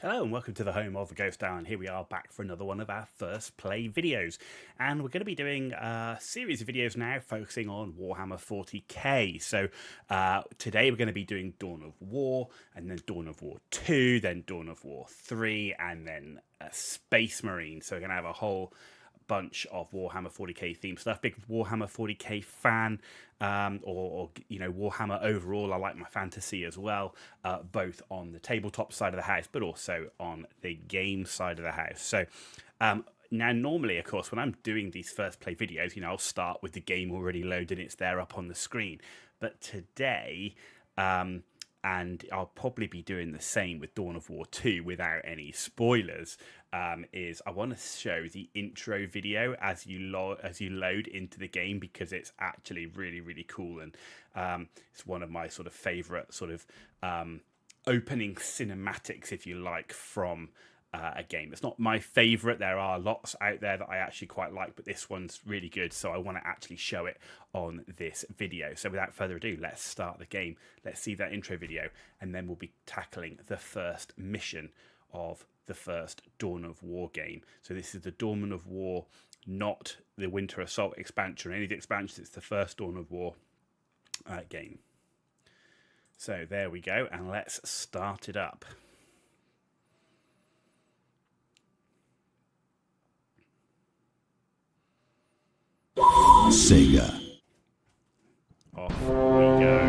Hello and welcome to the home of the Ghost Hour, and here we are back for another one of our first play videos. And we're going to be doing a series of videos now focusing on Warhammer 40k. So today we're going to be doing Dawn of War, and then Dawn of War 2, then Dawn of War 3, and then Space Marine. So we're going to have a whole bunch of Warhammer 40k themed stuff. Big Warhammer 40k fan, or you know, Warhammer overall. I like my fantasy as well, both on the tabletop side of the house, but also on the game side of the house. So now, normally, of course, when I'm doing these first play videos, you know, I'll start with the game already loaded. It's there up on the screen. But today, and I'll probably be doing the same with Dawn of War 2 without any spoilers, is I want to show the intro video as you load into the game, because it's actually really cool, and it's one of my sort of favourite sort of opening cinematics, if you like, from a game. It's not my favourite. There are lots out there that I actually quite like, but this one's really good, so I want to actually show it on this video. So without further ado, let's start the game. Let's see that intro video, and then we'll be tackling the first mission of the first Dawn of War game. So this is the Dawn of War, not the Winter Assault expansion or any of the expansions. It's the first Dawn of War game. So there we go, and let's start it up. Sega. Off we go.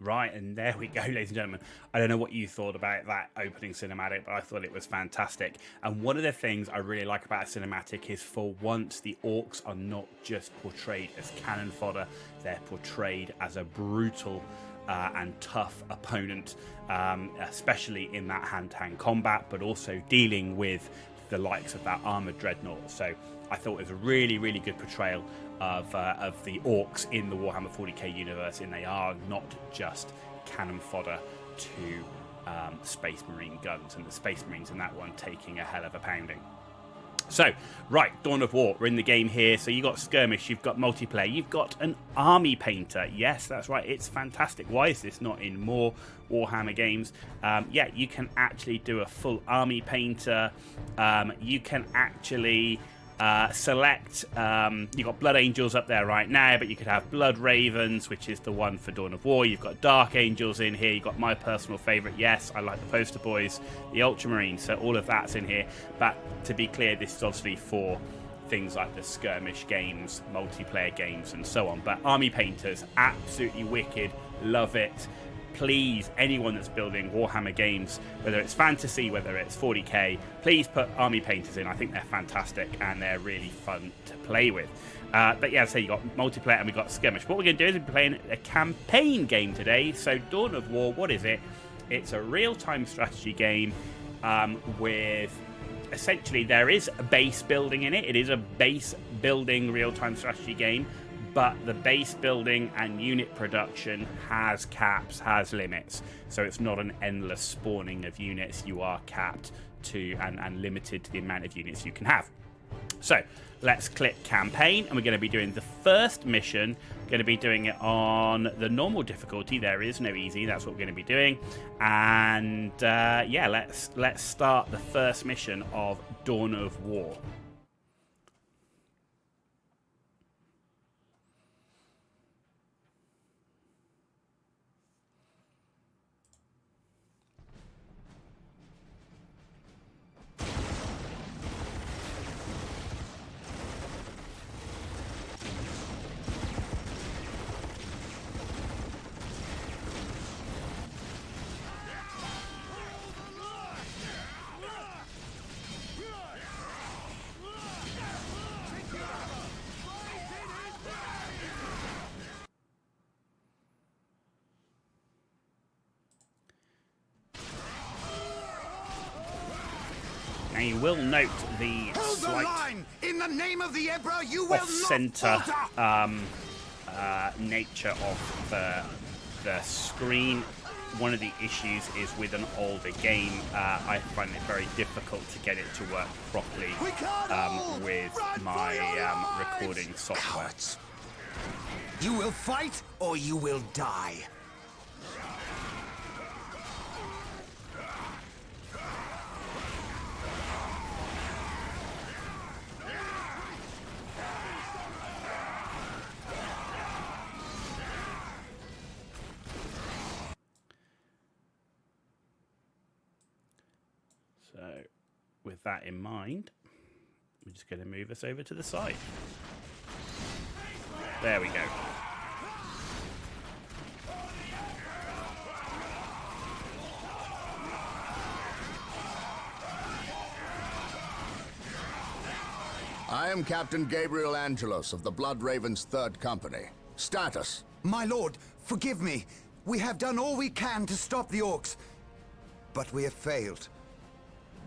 Right, and there we go, ladies and gentlemen. I don't know what you thought about that opening cinematic, but I thought it was fantastic. And one of the things I really like about a cinematic is, for once, the orcs are not just portrayed as cannon fodder. They're portrayed as a brutal and tough opponent, especially in that hand-to-hand combat, but also dealing with the likes of that armored dreadnought. So I thought it was a really good portrayal of the orcs in the Warhammer 40k universe, and they are not just cannon fodder to Space Marine guns, and the Space Marines in that one taking a hell of a pounding. So, right, Dawn of War, we're in the game here. So you've got skirmish, you've got multiplayer, you've got an army painter. Yes, that's right, it's fantastic. Why is this not in more Warhammer games? Yeah, you can actually do a full army painter. You can actually select, you've got Blood Angels up there right now, but you could have Blood Ravens, which is the one for Dawn of War. You've got Dark Angels in here. You've got my personal favourite. Yes, I like the Poster Boys, the Ultramarines, so all of that's in here. But to be clear, this is obviously for things like the skirmish games, multiplayer games, and so on. But Army Painters, absolutely wicked. Love it. Please, anyone that's building Warhammer games, whether it's fantasy, whether it's 40k, please put Army Painters in. I think they're fantastic and they're really fun to play with. But yeah, so you got multiplayer and we've got skirmish. What we're going to do is we're playing a campaign game today. So Dawn of War, what is it? It's a real-time strategy game with essentially there is a base building in it. It is a base building real-time strategy game. But the base building and unit production has caps, has limits. So it's not an endless spawning of units. You are capped to and limited to the amount of units you can have. So let's click campaign, and we're going to be doing the first mission. We're going to be doing it on the normal difficulty. There is no easy. That's what we're going to be doing. And yeah, let's start the first mission of Dawn of War. Now you will note the slight in the name of the Emperor, you will off-center nature of the screen. One of the issues is with an older game, I find it very difficult to get it to work properly with my recording software. Cowards. You will fight or you will die. So, with that in mind, we're just going to move us over to the side. There we go. I am Captain Gabriel Angelos of the Blood Ravens 3rd Company. Status. My lord, forgive me. We have done all we can to stop the orcs, but we have failed.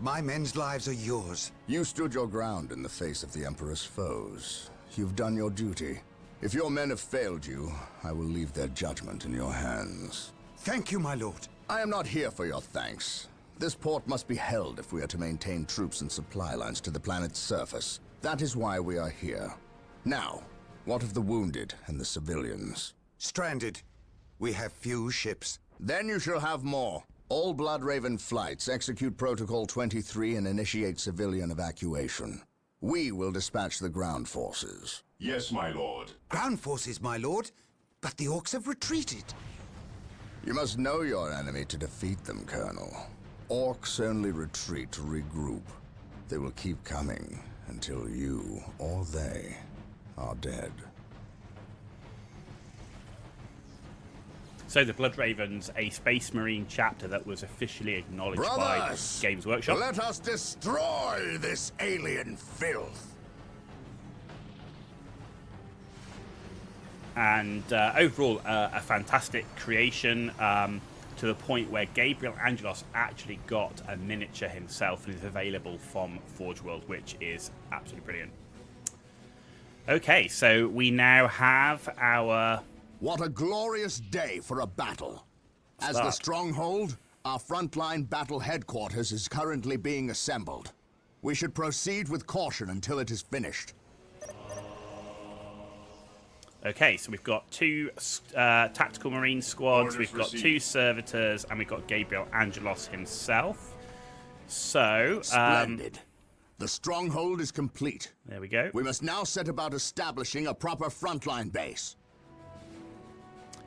My men's lives are yours. You stood your ground in the face of the Emperor's foes. You've done your duty. If your men have failed you, I will leave their judgment in your hands. Thank you, my lord. I am not here for your thanks. This port must be held if we are to maintain troops and supply lines to the planet's surface. That is why we are here. Now, what of the wounded and the civilians? Stranded. We have few ships. Then you shall have more. All Blood Raven flights execute Protocol 23 and initiate civilian evacuation. We will dispatch the ground forces. Yes, my lord. Ground forces, my lord. But the orcs have retreated. You must know your enemy to defeat them, Colonel. Orcs only retreat to regroup. They will keep coming until you or they are dead. So the Blood Ravens, a Space Marine chapter that was officially acknowledged by Games Workshop. Let us destroy this alien filth. And overall, a fantastic creation to the point where Gabriel Angelos actually got a miniature himself and is available from Forge World, which is absolutely brilliant. Okay, so we now have our... What a glorious day for a battle. As the stronghold, our frontline battle headquarters is currently being assembled. We should proceed with caution until it is finished. Okay, so we've got 2 tactical marine squads, we've got 2 servitors, and we've got Gabriel Angelos himself. So, Splendid. The stronghold is complete. There we go. We must now set about establishing a proper frontline base.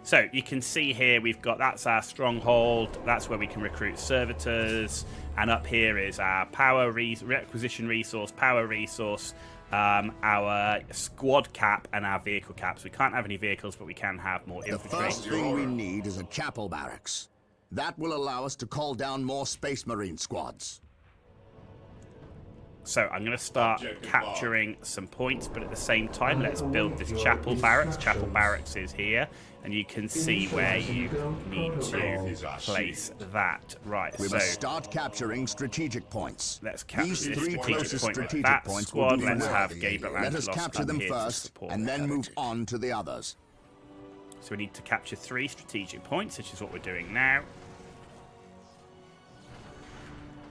So you can see here we've got, that's our stronghold, that's where we can recruit servitors, and up here is our power requisition resource, power resource, our squad cap, and our vehicle caps. We can't have any vehicles, but we can have more infantry. The first thing we need is a chapel barracks. That will allow us to call down more Space Marine squads. So I'm going to start capturing some points, but at the same time, let's build this chapel barracks. Chapel barracks is here, and you can see where you need to place that. Right, We so must start capturing strategic points. let's capture These this 3 strategic closest point with strategic that points squad. will do Let's well. have Gabriel Let us Angelos capture come them here to first, support and then that. move on to the others. So we need to capture 3 strategic points, which is what we're doing now.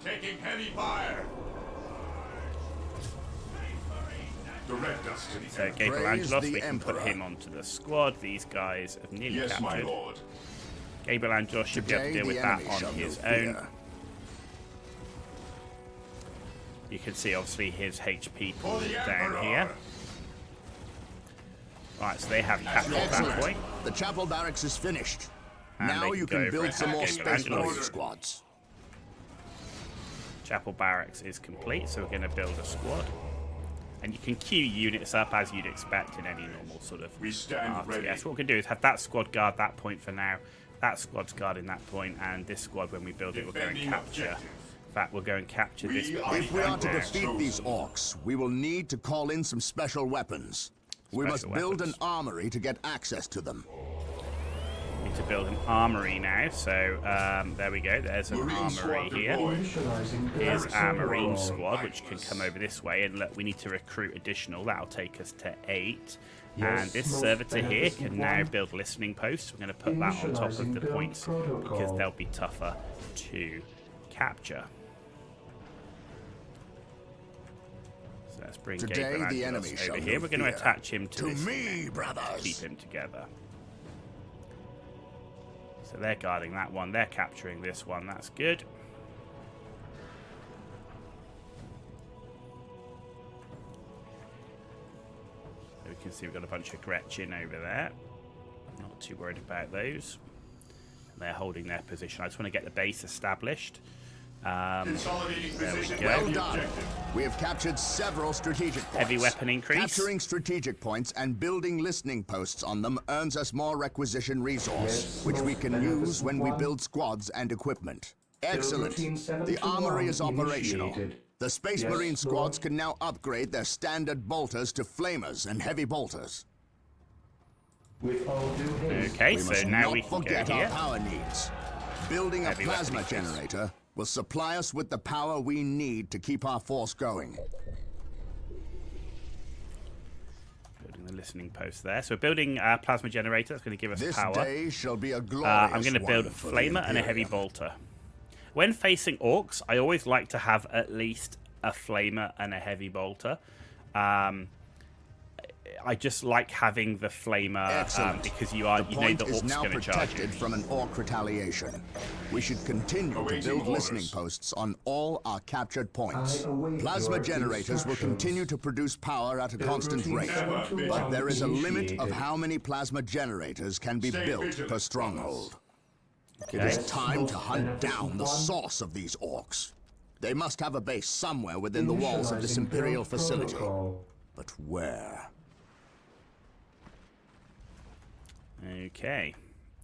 Taking heavy fire. Direct us to the So enemy. Gabriel Praise Angelos, the we can put Emperor. him onto the squad. These guys have nearly Yes, my captured. lord. Gabriel Angelos should be able to Today, deal with the that enemy on shall his know own. fear. You can see obviously his HP For pool the down Emperor. here. Right, so they have captured that Excellent. point. The chapel barracks is finished. And Now they you can can go build for some more Gabriel Space Angelos. Marine squads. Chapel barracks is complete, so we're going to build a squad. And you can queue units up as you'd expect in any normal sort of We stand RTS. ready. What we're going to do is have that squad guard that point for now, that squad's guarding that point, and this squad, when we build it, we'll go and Defending capture. objective. In fact, we'll go and capture this We point If we are right to now. defeat these orcs, we will need to call in some special weapons. We must Special build an weapons. armory to get access to them. We need to build an armory now, so there we go, there's an Marine armory squad here. deployed. Here's our marine squad, which can come over this way, and look, we need to recruit additional. That'll take us to 8. And this servitor here can now build listening posts. We're going to put that on top of the points because they'll be tougher to capture. So let's bring Today, Gabriel the Angelos enemy over shall here. know We're going to fear. attach him to To this me, brothers. keep him together. So they're guarding that one. They're capturing this one. That's good. So we can see we've got a bunch of Gretchen over there. Not too worried about those. They're holding their position. I just want to get the base established. Consolidating There we position. go. Well done. We have captured several strategic points. Heavy weapon increase. Capturing strategic points and building listening posts on them earns us more requisition resource, which we can use when we build squads and equipment. Excellent. The armory is operational. The Space Marine squads can now upgrade their standard bolters to flamers and heavy bolters. Okay, We so must now not we can go forget our here. power needs. Building a Heavy plasma weapon increase. generator will supply us with the power we need to keep our force going. Building the listening post there. So we're building a plasma generator. That's going to give us This power. day shall be a glorious I'm going to build a one for the flamer and a heavy Imperium. bolter. When facing orcs, I always like to have at least a flamer and a heavy bolter. I just like having the flamer Excellent. because you The know point the is orcs now going to charge you. protected from an orc retaliation. We should continue to Awaiting build orders. listening posts on all our captured points. I await Plasma your generators will instructions. continue to produce power at a constant rate. But there is a limit of how many plasma generators can be Stay built vigilant, per stronghold. It Okay. is time to hunt down the source of these orcs. They must have a base somewhere within the walls of this Imperial facility. But where? Okay.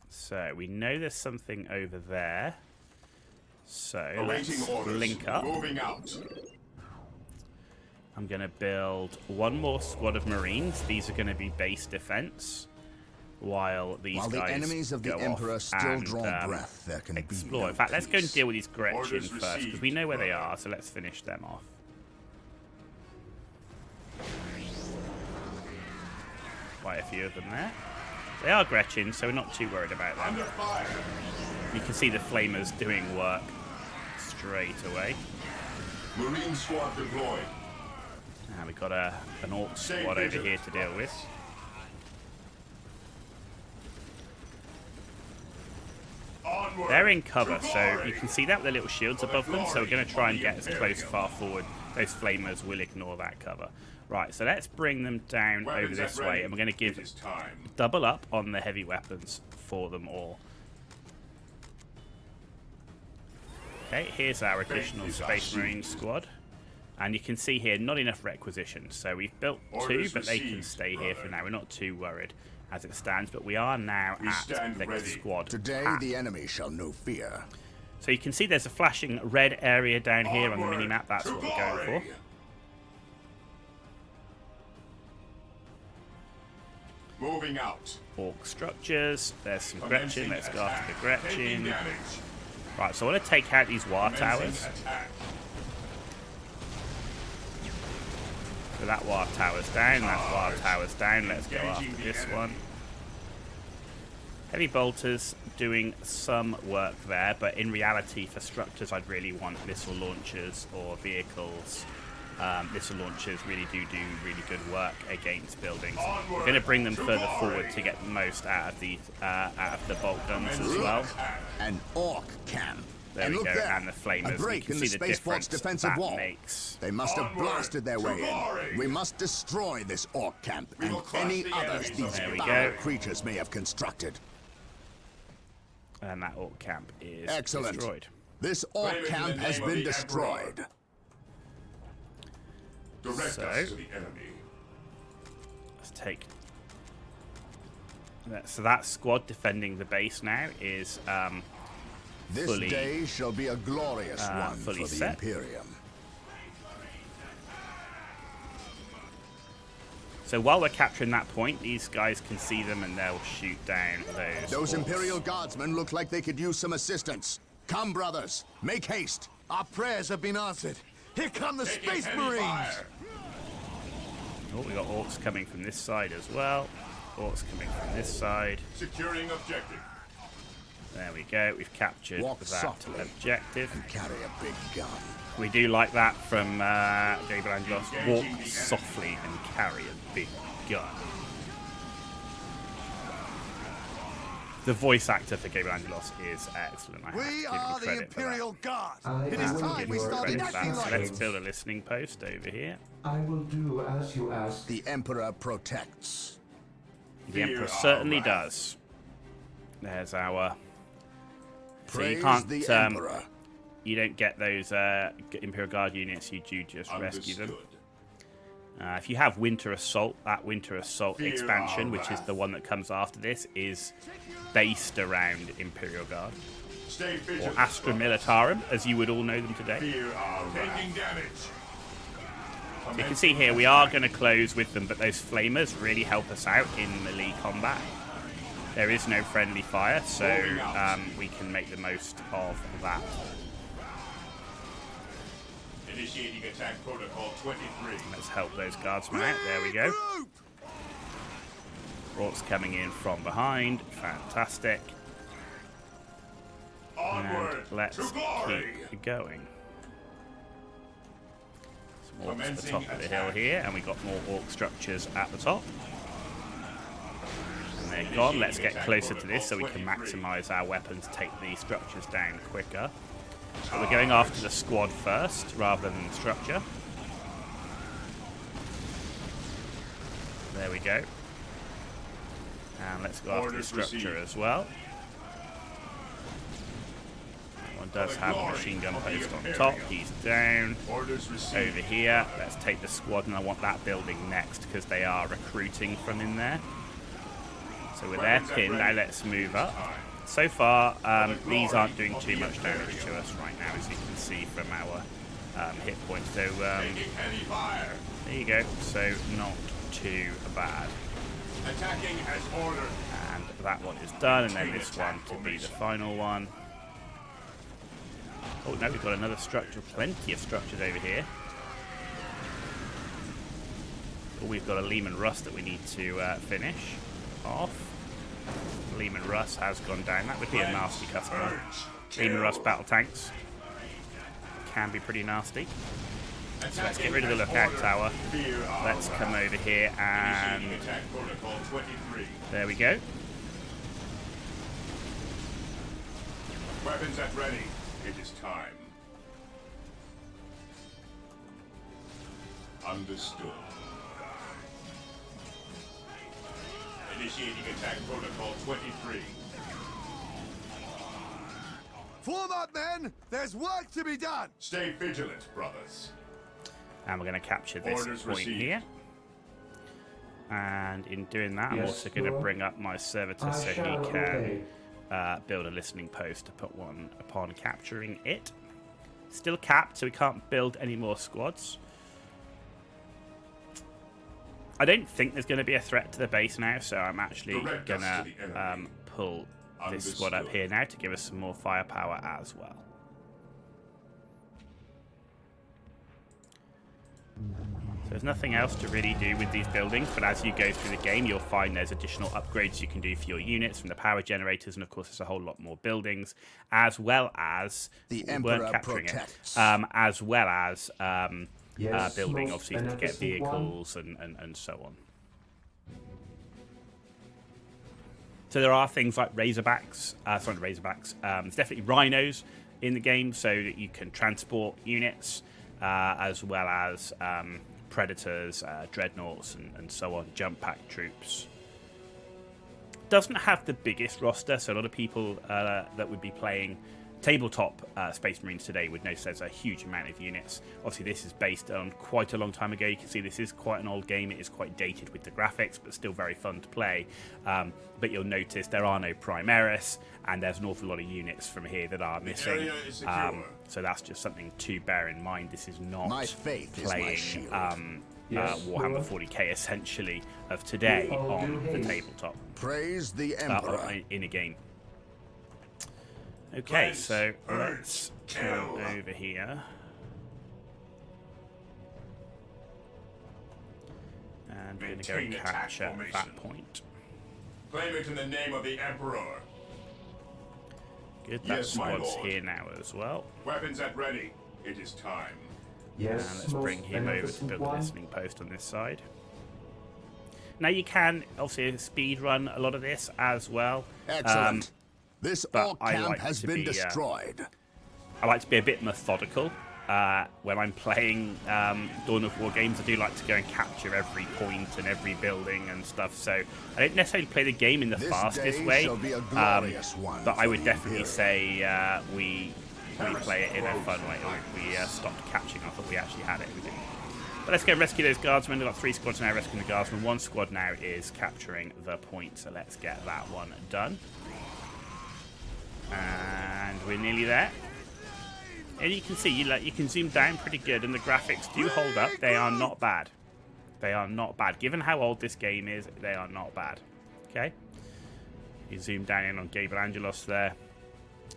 So we know there's something over there. So Awaiting let's orders. link up. Moving out. I'm going to build one more squad of Marines. These are going to be base defense. While these While guys the enemies of the go off Emperor still and, draw breath, there can explore. be no In fact, let's go and peace. deal with these Gretchen Orders first, because received. we know where they are, so let's finish them off. Quite a few of them there. They are Gretchen, so we're not too worried about them. Under fire. You can see the flamers doing work straight away. Marine squad deployed. And we've got an orc squad over here to deal with. Onward. They're in cover, to so glory. you can see that with the little shields above them. So we're going to try and get as close far forward. Those flamers will ignore that cover. Right, so let's bring them down over Weapons this at way, ready. and we're going to give It is time. double up on the heavy weapons for them all. Okay, here's our additional is our Space shield. Marine squad. And you can see here, not enough requisitions. So we've built two, Orders but they can received, stay here for brother. now. We're not too worried as it stands, but we are now We at stand the ready. squad Today, hat. the enemy shall know fear. So you can see there's a flashing red area down here on the Onward mini-map. That's to what we're going glory. for. Moving out. Orc structures. There's some Commencing Gretchen. Let's go attack. after the Taking Gretchen. damage. Right, so I want to take out these war Commencing towers. attack. So that war tower's down, that war tower's down. Let's go after Engaging the this enemy. one. Heavy bolters doing some work there, but in reality for structures I'd really want missile launchers or vehicles. Missile launchers really do really good work against buildings. We're going to bring them further forward to get the most out of the bolt guns as well. An orc camp. There And we look go, there, and the flamers. a break You in can the see the spaceport's difference defensive that wall. makes. They must have Onward blasted their to way glory. in. We must destroy this orc camp We and will crush any the others enemies these of There we foul go. creatures may have constructed. And that orc camp is Excellent. destroyed. This orc Flame it in camp the has name of been the destroyed. Direct So- us to the enemy. Let's take. So that squad defending the base now is This fully- day shall be a glorious one for fully the set. Imperium. so while we're capturing that point, these guys can see them and they'll shoot down Those orcs. Imperial Guardsmen look like they could use some assistance. Come, brothers, make haste. Our prayers have been answered. Here come the Taking Space heavy Marines! fire. Oh, we got orcs coming from this side as well. Orcs coming from this side. Securing objective. There we go. We've captured Walk that softly. objective. Carry a big gun. We do like that from Gabriel Angelos. Walk softly and carry a big gun. The voice actor for Gabriel Angelos is excellent. I have to We give are him the credit for that. Imperial Guard. I It is will time give we you started Credit for acting that. So like let's it. build a listening post over here. I will do as you ask. The Emperor protects. The Emperor Fear certainly our wrath. does. There's our. So you Praise can't. the Emperor. You don't get those Imperial Guard units. You do just rescue them. Understood. If you have Winter Assault, that Winter Assault Fear expansion, our which is wrath. the one that comes after this, is based around Imperial Guard. Stay Or vigilant. Astra Militarum, as you would all know them today. Fear our taking damage. So you can see here we are going to close with them, but those flamers really help us out in melee combat. There is no friendly fire, so we can make the most of that. Initiating attack protocol 23. Let's help those guardsmen out. There we go. Orcs coming in from behind. Fantastic. And Onward let's to glory. keep going. Some orcs at the Commencing top of the hill attack. here, and we got more orc structures at the top. And they're gone. Let's get closer to this so we can maximise our weapons, take these structures down quicker. But we're going after the squad first, rather than the structure. There we go. And let's go after the Orders structure received. as well. That one does have a glory machine gun of the post on Imperium. top. He's down. Orders received. Over here, let's take the squad, and I want that building next because they are recruiting from in there. So we're there Weapons at pinned. Now ready. let's move up. So far, these aren't doing too much damage to us right now, as you can see from our hit points. So Taking heavy fire. there you go. So not too bad. Attacking as ordered. And that one is done, and then this one to be the final one. Oh, no, we've got another structure. Plenty of structures over here. Oh, we've got a Lehman Russ that we need to finish off. Lehman Russ has gone down. That would be a nasty customer. Purge. Lehman Kill. Russ battle tanks. can be pretty nasty. So let's get rid of the lookout tower. Let's come over here and Attack protocol 23. there we go. Weapons at ready. It is time. Understood. Initiating attack protocol 23. Form up, men! There's work to be done! Stay vigilant, brothers. And we're going to capture this Orders point received. here. And in doing that, I'm Yes, also going to Lord. bring up my servitor I so he shall can obey. build a listening post to put one upon capturing it. Still capped, so we can't build any more squads. I don't think there's going to be a threat to the base now, so I'm actually Direct going us to to the enemy. pull this squad up Understood. here now to give us some more firepower as well. So there's nothing else to really do with these buildings, but as you go through the game, you'll find there's additional upgrades you can do for your units from the power generators, and of course there's a whole lot more buildings, as well as The we weren't Emperor capturing protects. it, as well as Yes, building most obviously to get beneficent one. vehicles and so on. So there are things like Razorbacks, sorry, not Razorbacks. There's definitely Rhinos in the game, so that you can transport units, as well as Predators, Dreadnoughts, and so on, jump pack troops. Doesn't have the biggest roster, so a lot of people that would be playing tabletop Space Marines today would notice there's a huge amount of units. Obviously, this is based on quite a long time ago. You can see this is quite an old game. It is quite dated with the graphics, but still very fun to play. But you'll notice there are no Primaris, and there's an awful lot of units from here that are missing. area is secure. So that's just something to bear in mind. This is not My faith is my playing shield. Yes, Warhammer Lord. 40k essentially of today We all do on the haste. tabletop Praise the or Emperor. in a game. Okay, Place, so urge, let's come kill. over here. And we're going to go and Maintain attack capture formation. that point. Claim it in the name of the Emperor. Good, that Yes, my squad's lord. here now as well. Weapons at ready. It is time. Yes, And let's most bring him over to beneficent build a one. listening post on this side. Now you can obviously speed run a lot of this as well. Excellent. This but orc I camp like has to been be, destroyed. I like to be a bit methodical when I'm playing Dawn of War games. I do like to go and capture every point and every building and stuff. So I don't necessarily play the game in the This fastest day way, shall be a glorious one but I for would the definitely Imperium. say we play it in a fun way. We stopped capturing. I thought we actually had it. We didn't. But let's go and rescue those guardsmen. We've got 3 squads now rescuing the guardsmen. 1 squad now is capturing the point. So let's get that one done. And we're nearly there. And you can see, you can zoom down pretty good, and the graphics do hold up. They are not bad. They are not bad. Given how old this game is, they are not bad. Okay? You zoom down in on Gabriel Angelos there.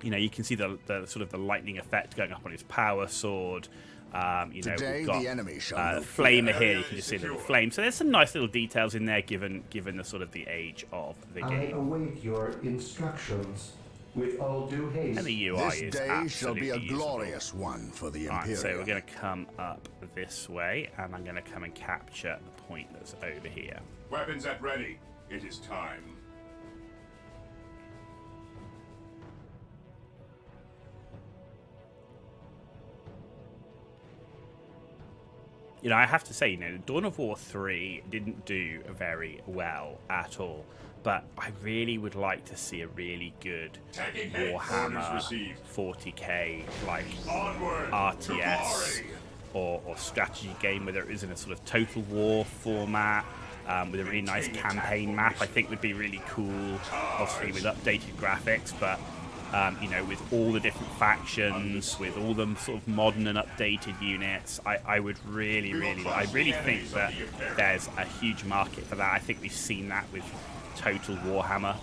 You know, you can see the sort of the lightning effect going up on his power sword. You know, Today, we've got the enemy shall know flamer fear. here. You can just see a little flame. So there's some nice little details in there, given the sort of the age of the I game. await your instructions with all due haste. And the UI This is day shall be absolutely a usable. glorious one for the Right, Imperium. so we're going to come up this way, and I'm going to come and capture the point that's over here. Weapons at ready. It is time. You know, I have to say, you know, Dawn of War 3 didn't do very well at all, but I really would like to see a really good Taking hit. Orders Warhammer received. 40k, like Onward. To RTS glory. or strategy game, whether it is in a sort of Total War format, with a really nice campaign map, I think would be really cool, obviously with updated graphics, but you know, with all the different factions, with all the sort of modern and updated units, I would really think that there's a huge market for that. I think we've seen that with Total Warhammer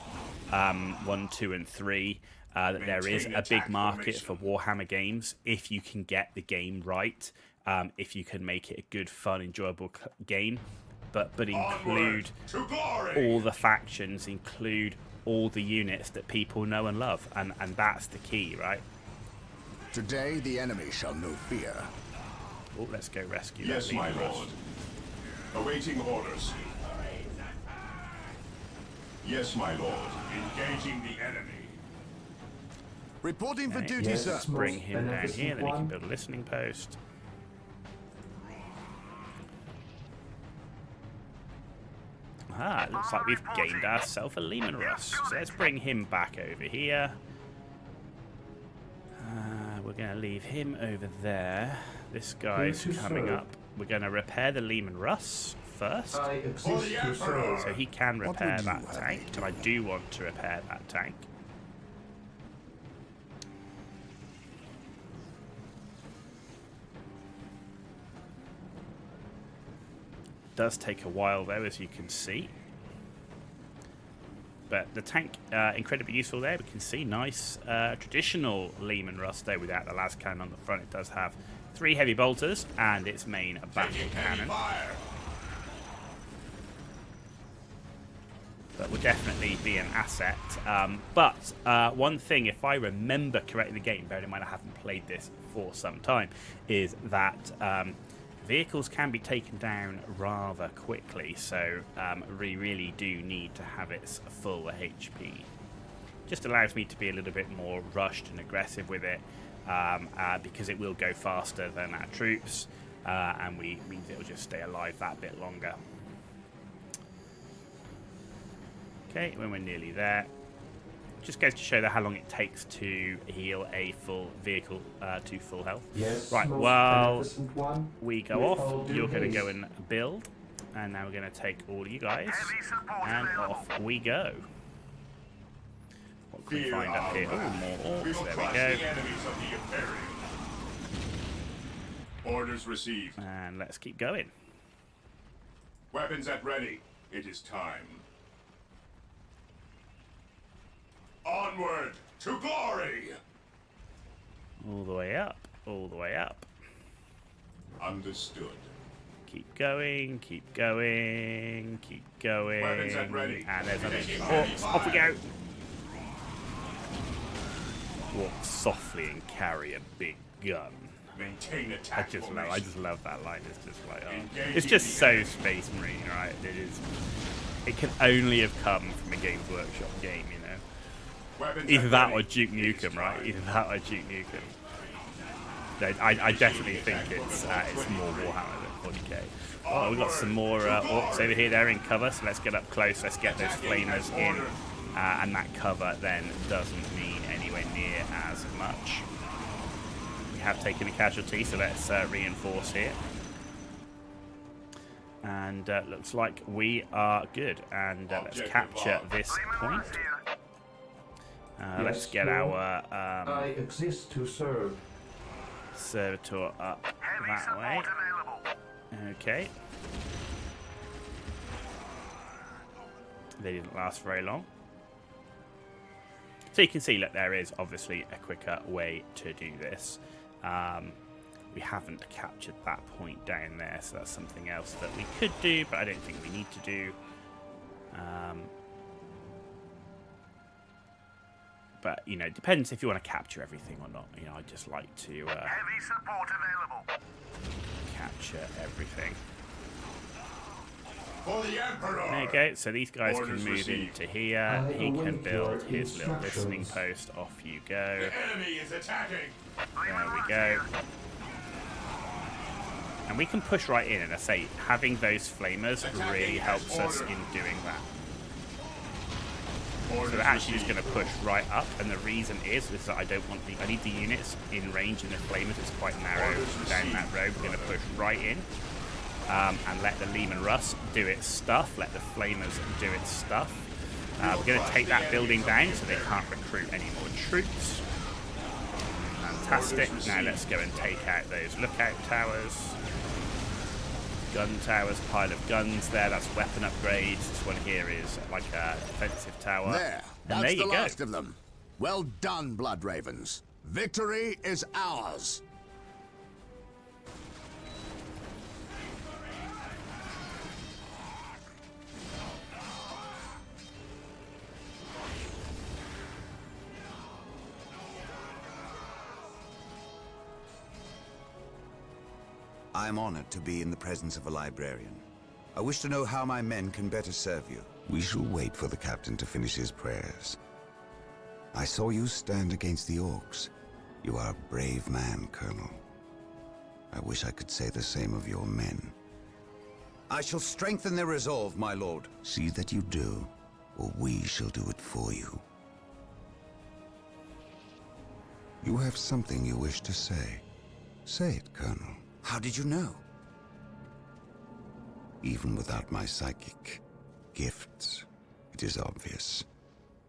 1, 2, and 3. That there is a big market for Warhammer games if you can get the game right, if you can make it a good, fun, enjoyable game, but include To glory. all the factions, include all the units that people know and love, and that's the key, right? Today, the enemy shall know fear. Oh, let's go rescue Yes, that my Leman Russ. lord. Awaiting orders. Yes, my lord. Engaging the enemy. Reporting for Okay, duty, Yes, sir. let's bring most him down beneficent here, then he can one. build a listening post. Ah, it looks like we've gained ourselves a Leman Russ. So let's bring him back over here. We're going to leave him over there. This guy's Here to coming serve. up. We're going to repair the Leman Russ first. I exist the to serve. Emperor. So he can What repair would you that have tank, me and I do want to repair that tank. Does take a while though, as you can see. But the tank, incredibly useful there. We can see nice traditional Leman Russ there without the las cannon on the front. It does have 3 heavy bolters and its main battle cannon. Fire. That would definitely be an asset. But one thing, if I remember correctly the game, bearing in mind I haven't played this for some time, is that vehicles can be taken down rather quickly, so we really do need to have its full HP. Just allows me to be a little bit more rushed and aggressive with it, because it will go faster than our troops, and means it will just stay alive that bit longer. Okay, when we're nearly there, just goes to show that how long it takes to heal a full vehicle to full health. Yes, Right, most well, beneficent one. we go With off, all due you're going to go haste. and build, and now we're going to take all you guys, and off we go. What can we Fear find up our here? Oh, wrath. more We orcs, will there crush we go. the enemies of the Imperium. Orders received. And let's keep going. Weapons at ready. It is time. Onward to glory! All the way up, all the way up. Understood. Keep going, keep going, keep going. Weapons at ready. And there's another Taking orcs. heavy Off we fire. go. Walk softly and carry a big gun. Maintain attack I formation. just love that line. It's just like, oh. Engaging It's just the so enemy. Space Marine, right? It is. It can only have come from a Games Workshop game, you know. Weapons Either at that ready. or Duke It is Nukem, right? time. Either that or Duke Nukem. I definitely think it's more Warhammer than 40k. Oh, we've got some more orcs over here. They're in cover, so let's get up close. Let's get those flamers in, and that cover then doesn't mean anywhere near as much. We have taken a casualty, so let's reinforce here. And looks like we are good. And let's Objective capture locked. this point. Let's Yes, get Lord. our I exist to serve. servitor up that way. Okay. They didn't last very long. So you can see, look, there is obviously a quicker way to do this. We haven't captured that point down there, so that's something else that we could do, but I don't think we need to do. But, you know, it depends if you want to capture everything or not. You know, I just like to Heavy support available. capture everything. For the Emperor! There you go. So these guys Orders can move received. into here. I He can await build your his little listening instructions. post. Off you go. The enemy is attacking! There we go. And we can push right in, and I say, having those flamers really helps us in doing that. So Orders they're actually just received. going to push right up, and the reason is that I don't want I need the units in range, and the flamers it's quite narrow down that road. We're going to push right in, and let the Leman Russ do its stuff, let the flamers do its stuff. We're going to take that building down so they can't recruit any more troops. Fantastic. Now let's go and take out those lookout towers. Gun towers, pile of guns there, that's weapon upgrades. This one here is like a defensive tower. There. And That's there you the go. last of them. Well done, Blood Ravens. Victory is ours. I am honored to be in the presence of a librarian. I wish to know how my men can better serve you. We shall wait for the captain to finish his prayers. I saw you stand against the orcs. You are a brave man, Colonel. I wish I could say the same of your men. I shall strengthen their resolve, my lord. See that you do, or we shall do it for you. You have something you wish to say. Say it, Colonel. How did you know? Even without my psychic gifts, it is obvious.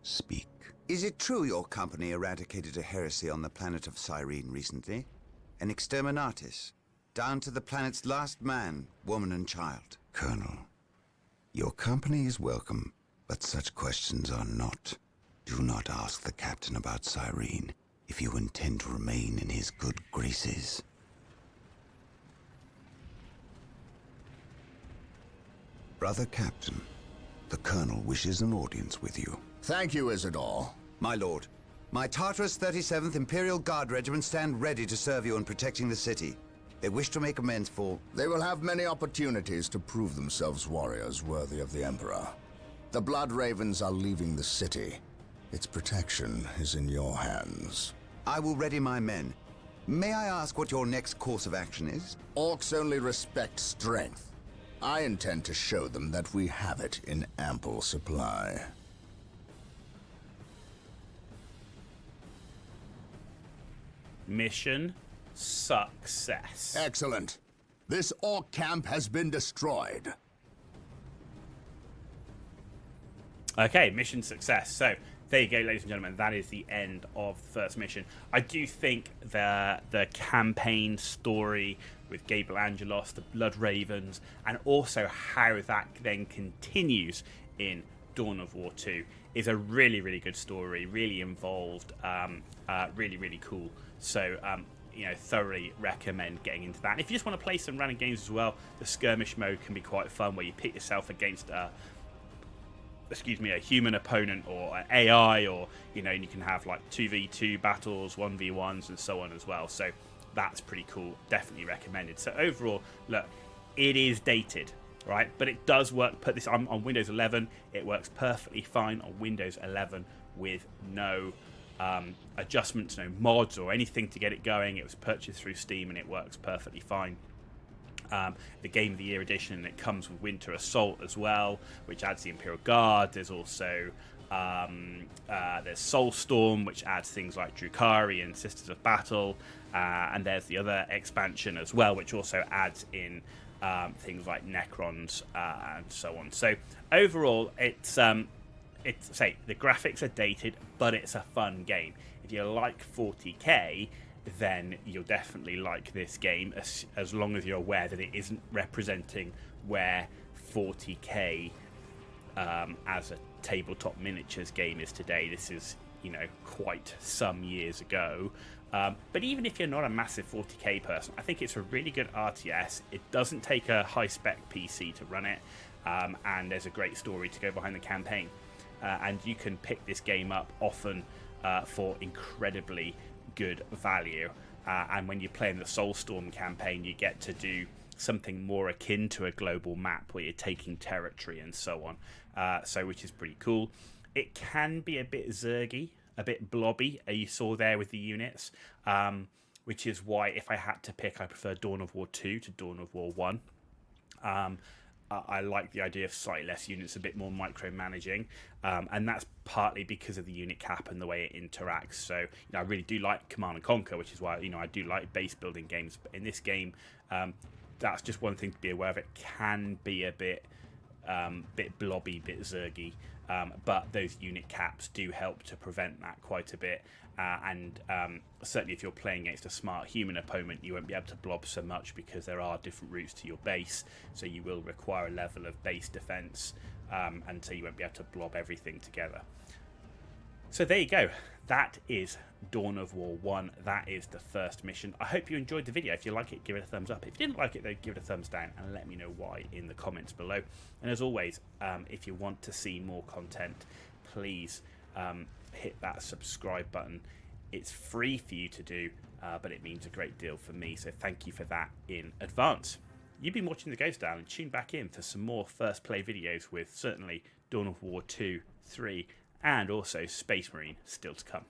Speak. Is it true your company eradicated a heresy on the planet of Cyrene recently? An exterminatus, down to the planet's last man, woman and child? Colonel, your company is welcome, but such questions are not. Do not ask the captain about Cyrene if you intend to remain in his good graces. Brother Captain, the Colonel wishes an audience with you. Thank you, Isidore. My lord, my Tartarus 37th Imperial Guard Regiment stand ready to serve you in protecting the city. They wish to make amends for... They will have many opportunities to prove themselves warriors worthy of the Emperor. The Blood Ravens are leaving the city. Its protection is in your hands. I will ready my men. May I ask what your next course of action is? Orcs only respect strength. I intend to show them that we have it in ample supply. Mission success. Excellent. This orc camp has been destroyed. Okay, mission success. So there you go, ladies and gentlemen. That is the end of the first mission. I do think the campaign story with Gabriel Angelos, the Blood Ravens, and also how that then continues in Dawn of War 2 is a really, really good story, really involved, really, really cool. So, you know, thoroughly recommend getting into that. And if you just want to play some random games as well, the skirmish mode can be quite fun, where you pit yourself against a human opponent or an AI, or, you know, and you can have like 2v2 battles, 1v1s, and so on as well. So that's pretty cool. Definitely recommended. So overall, look, it is dated, right? But it does work. Put this on Windows 11. It works perfectly fine on Windows 11 with no adjustments, no mods or anything to get it going. It was purchased through Steam and it works perfectly fine. The Game of the Year edition, it comes with Winter Assault as well, which adds the Imperial Guard. There's also there's Soulstorm, which adds things like Drukhari and Sisters of Battle, and there's the other expansion as well, which also adds in things like Necrons and so on. So overall, it's the graphics are dated, but it's a fun game. If you like 40k, then you'll definitely like this game, as long as you're aware that it isn't representing where 40k as a tabletop miniatures game is today. This is, you know, quite some years ago. But even if you're not a massive 40k person, I think it's a really good RTS. It doesn't take a high-spec PC to run it, and there's a great story to go behind the campaign. And you can pick this game up often for incredibly good value. And when you're playing the Soulstorm campaign, you get to do something more akin to a global map where you're taking territory and so on. So which is pretty cool. It can be a bit zergy, a bit blobby, you saw there with the units, which is why if I had to pick, I prefer Dawn of War 2 to Dawn of War 1. I like the idea of slightly less units, a bit more micromanaging, and that's partly because of the unit cap and the way it interacts. So, you know, I really do like Command and Conquer, which is why, you know, I do like base building games. But in this game, that's just one thing to be aware of. It can be a bit blobby, bit zergy, but those unit caps do help to prevent that quite a bit. And certainly if you're playing against a smart human opponent, you won't be able to blob so much because there are different routes to your base, so you will require a level of base defense, and so you won't be able to blob everything together. So there you go. That is Dawn of War 1. That is the first mission. I hope you enjoyed the video. If you like it, give it a thumbs up. If you didn't like it, though, give it a thumbs down and let me know why in the comments below. And as always, if you want to see more content, please hit that subscribe button. It's free for you to do, but it means a great deal for me, so thank you for that in advance. You've been watching The Ghost Down, and tune back in for some more first play videos with certainly Dawn of War 2, 3, and also Space Marine still to come.